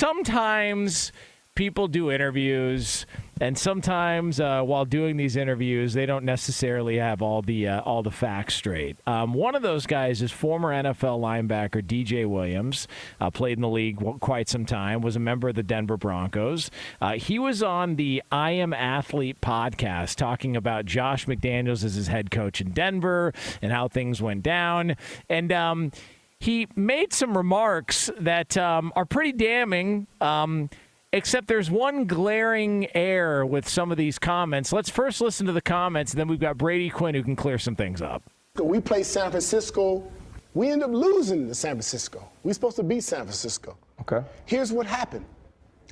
sometimes people do interviews, and sometimes while doing these interviews, they don't necessarily have all the facts straight. One of those guys is former NFL linebacker D.J. Williams, played in the league quite some time, was a member of the Denver Broncos. He was on the I Am Athlete podcast talking about Josh McDaniels as his head coach in Denver and how things went down. And he made some remarks that are pretty damning, except there's one glaring error with some of these comments. Let's first listen to the comments, and then we've got Brady Quinn who can clear some things up. We played San Francisco. We ended up losing to San Francisco. We were supposed to beat San Francisco. Okay. Here's what happened.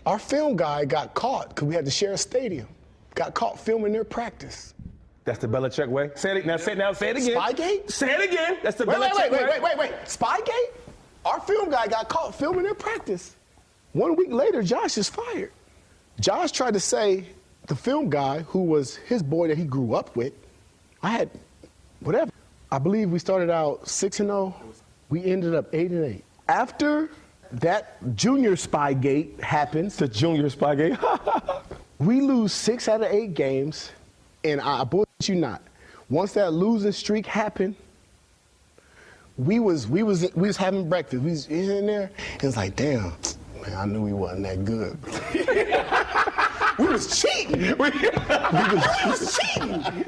Our film guy got caught because we had to share a stadium. Got caught filming their practice. That's the Belichick way. Say it now. Say it again. Spygate? Say it again. That's the Belichick way. Wait. Spygate? Our film guy got caught filming their practice. 1 week later, Josh is fired. Josh tried to say the film guy, who was his boy that he grew up with, I believe we started out 6-0. We ended up 8-8. After that junior Spygate happens, the junior Spygate, we lose 6 out of 8 games, and I bullshit you not. Once that losing streak happened, we was having breakfast. We was in there, and it's like, damn. Man, I knew we wasn't that good. We was cheating. We was cheating.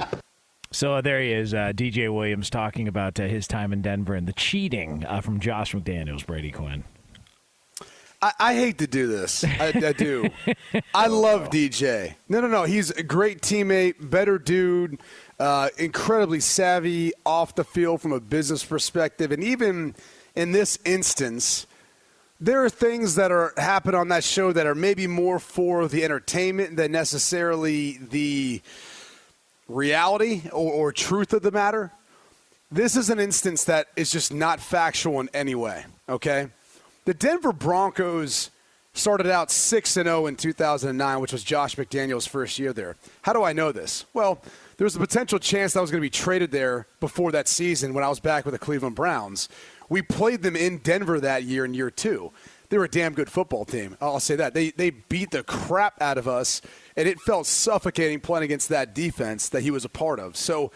So there he is, D.J. Williams, talking about his time in Denver and the cheating from Josh McDaniels, Brady Quinn. I hate to do this. I do. I love DJ. No. He's a great teammate, better dude, incredibly savvy off the field from a business perspective. And even in this instance, there are things that happen on that show that are maybe more for the entertainment than necessarily the reality or truth of the matter. This is an instance that is just not factual in any way, okay? The Denver Broncos started out 6-0 in 2009, which was Josh McDaniels' first year there. How do I know this? Well, there was a potential chance that I was going to be traded there before that season when I was back with the Cleveland Browns. We played them in Denver that year in year 2. They were a damn good football team. I'll say that. They beat the crap out of us, and it felt suffocating playing against that defense that he was a part of. So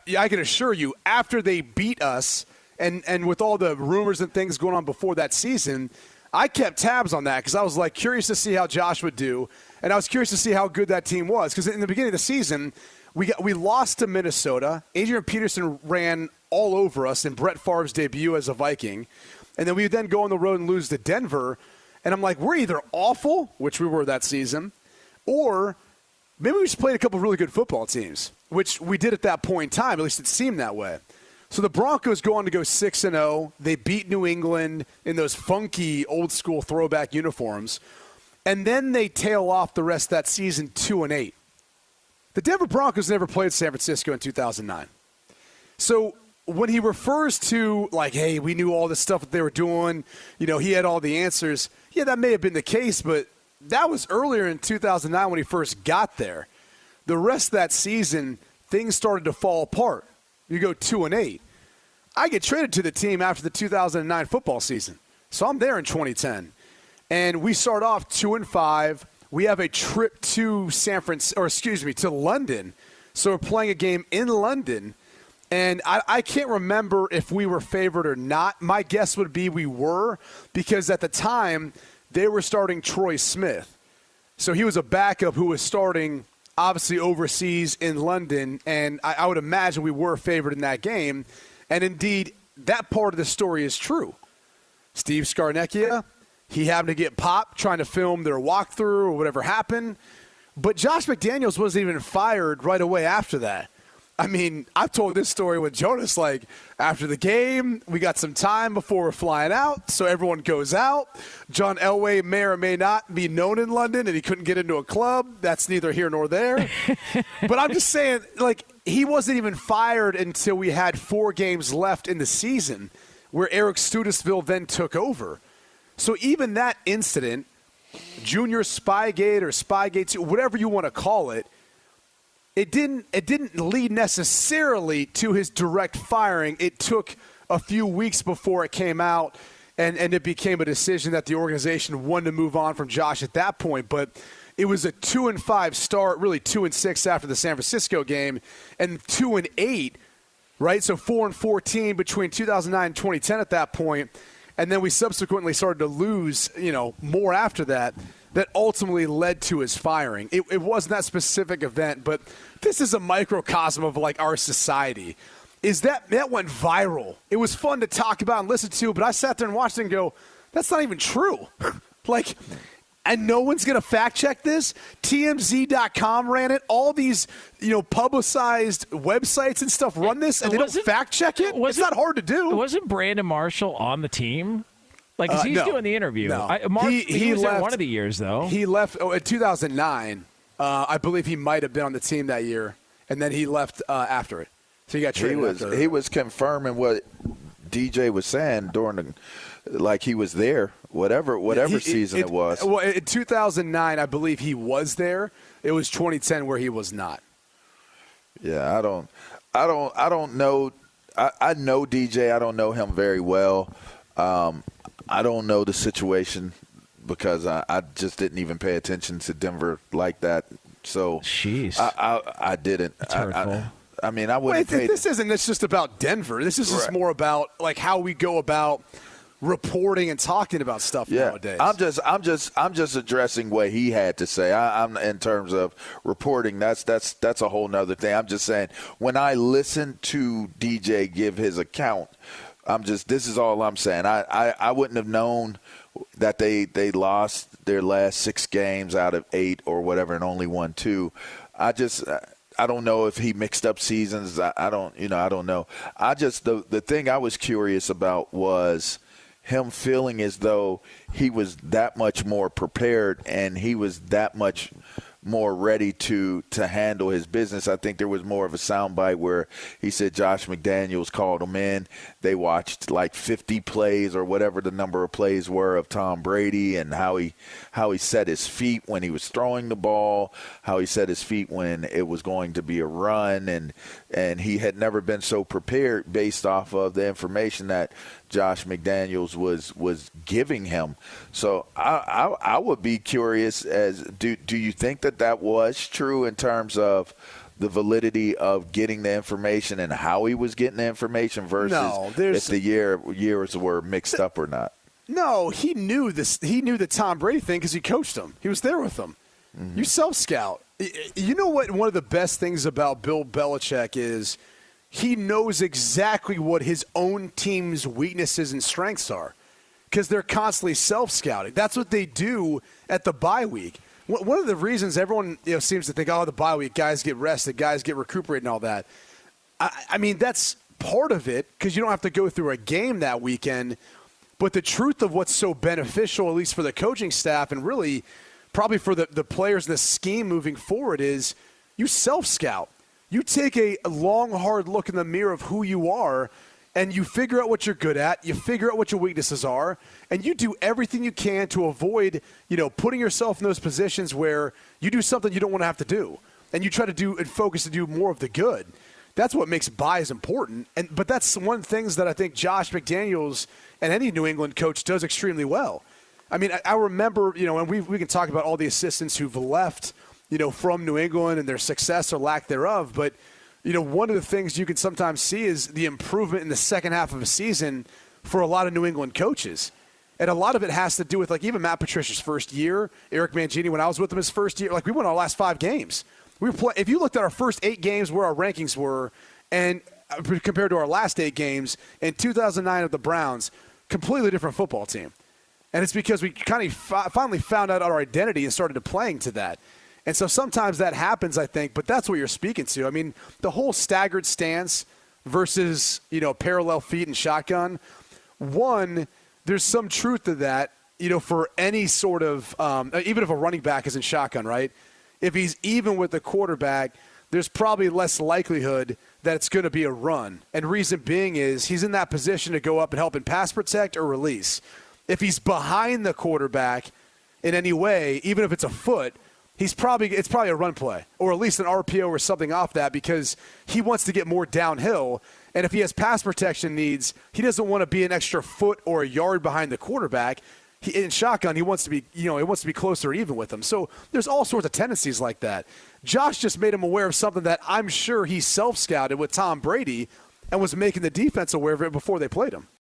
I can assure you, after they beat us, and with all the rumors and things going on before that season, I kept tabs on that because I was like curious to see how Josh would do, and I was curious to see how good that team was because in the beginning of the season, we lost to Minnesota. Adrian Peterson ran all over us in Brett Favre's debut as a Viking. And then we would then go on the road and lose to Denver. And I'm like, we're either awful, which we were that season, or maybe we just played a couple of really good football teams, which we did at that point in time. At least it seemed that way. So the Broncos go on to go 6-0. They beat New England in those funky old-school throwback uniforms. And then they tail off the rest of that season 2-8. The Denver Broncos never played San Francisco in 2009. So when he refers to, like, hey, we knew all this stuff that they were doing, he had all the answers, yeah, that may have been the case, but that was earlier in 2009 when he first got there. The rest of that season, things started to fall apart. You go 2-8. I get traded to the team after the 2009 football season. So I'm there in 2010. And we start off 2-5. We have a trip to to London. So we're playing a game in London. And I can't remember if we were favored or not. My guess would be we were, because at the time they were starting Troy Smith. So he was a backup who was starting, obviously, overseas in London. And I would imagine we were favored in that game. And indeed, that part of the story is true. Steve Scarnecchia, he happened to get popped trying to film their walkthrough or whatever happened. But Josh McDaniels wasn't even fired right away after that. I mean, I've told this story with Jonas, like, after the game, we got some time before we're flying out, so everyone goes out. John Elway may or may not be known in London, and he couldn't get into a club. That's neither here nor there. But I'm just saying, like, he wasn't even fired until we had 4 games left in the season, where Eric Studesville then took over. So even that incident, Junior Spygate or Spygate 2, whatever you want to call it, it didn't lead necessarily to his direct firing. It took a few weeks before it came out, and it became a decision that the organization wanted to move on from Josh at that point. But it was a 2-5 start, really 2-6 after the San Francisco game, and 2-8, right? So 4-14 between 2009 and 2010 at that point. And then we subsequently started to lose, more after that ultimately led to his firing. It wasn't that specific event, but this is a microcosm of, like, our society. Is that went viral. It was fun to talk about and listen to, but I sat there and watched it and go, that's not even true. Like, and no one's going to fact check this. TMZ.com ran it. All these, publicized websites and stuff run this, and they don't fact check it. It's not hard to do. Wasn't Brandon Marshall on the team? Like, 'cause he's no. doing the interview. No. He was left there one of the years, though. He left in 2009. I believe he might have been on the team that year, and then he left after it. So he got traded. He was confirming what DJ was saying during he was there, whatever season it was. Well, in 2009, I believe he was there. It was 2010 where he was not. Yeah, I don't know. I know DJ. I don't know him very well. I don't know the situation because I just didn't even pay attention to Denver like that. So jeez, I didn't. That's hurtful. I mean, I wouldn't. This isn't just about Denver. This is just more about how we go about reporting and talking about stuff nowadays. I'm just addressing what he had to say. I'm in terms of reporting. That's a whole nother thing. I'm just saying when I listen to DJ give his account, this is all I'm saying. I wouldn't have known that they lost their last 6 games out of 8 or whatever and only won 2. I don't know if he mixed up seasons. I don't know. The thing I was curious about was him feeling as though he was that much more prepared and he was that much more ready to handle his business. I think there was more of a soundbite where he said Josh McDaniels called him in. They watched like 50 plays or whatever the number of plays were of Tom Brady and how he set his feet when he was throwing the ball, how he set his feet when it was going to be a run, and he had never been so prepared based off of the information that Josh McDaniels was giving him. So I would be curious do you think that was true in terms of the validity of getting the information and how he was getting the information versus if the years were mixed up or not? No, he knew this. He knew the Tom Brady thing because he coached him. He was there with him. Mm-hmm. You self-scout. You know what? One of the best things about Bill Belichick is he knows exactly what his own team's weaknesses and strengths are because they're constantly self-scouting. That's what they do at the bye week. One of the reasons everyone seems to think, the bye week, guys get rested, guys get recuperated and all that. I mean, that's part of it because you don't have to go through a game that weekend. But the truth of what's so beneficial, at least for the coaching staff and really probably for the players in the scheme moving forward, is you self-scout. You take a long, hard look in the mirror of who you are, and you figure out what you're good at. You figure out what your weaknesses are, and you do everything you can to avoid, putting yourself in those positions where you do something you don't want to have to do, and you try to do and focus to do more of the good. That's what makes buys important. But that's one of the things that I think Josh McDaniels and any New England coach does extremely well. I mean, I remember, and we can talk about all the assistants who've left, from New England and their success or lack thereof. But, one of the things you can sometimes see is the improvement in the second half of a season for a lot of New England coaches. And a lot of it has to do with, even Matt Patricia's first year, Eric Mangini, when I was with him his first year, we won our last 5 games. If you looked at our first 8 games where our rankings were, and compared to our last 8 games, in 2009 of the Browns, completely different football team. And it's because we kind of finally found out our identity and started playing to that. And so sometimes that happens, I think, but that's what you're speaking to. I mean, the whole staggered stance versus, parallel feet and shotgun, one, there's some truth to that, for any sort of even if a running back is in shotgun, right? If he's even with the quarterback, there's probably less likelihood that it's going to be a run. And reason being is he's in that position to go up and help in pass protect or release. If he's behind the quarterback in any way, even if it's a foot, it's probably a run play, or at least an RPO or something off that, because he wants to get more downhill. And if he has pass protection needs, he doesn't want to be an extra foot or a yard behind the quarterback. In shotgun, he wants to be, he wants to be closer or even with him. So there's all sorts of tendencies like that. Josh just made him aware of something that I'm sure he self-scouted with Tom Brady and was making the defense aware of it before they played him.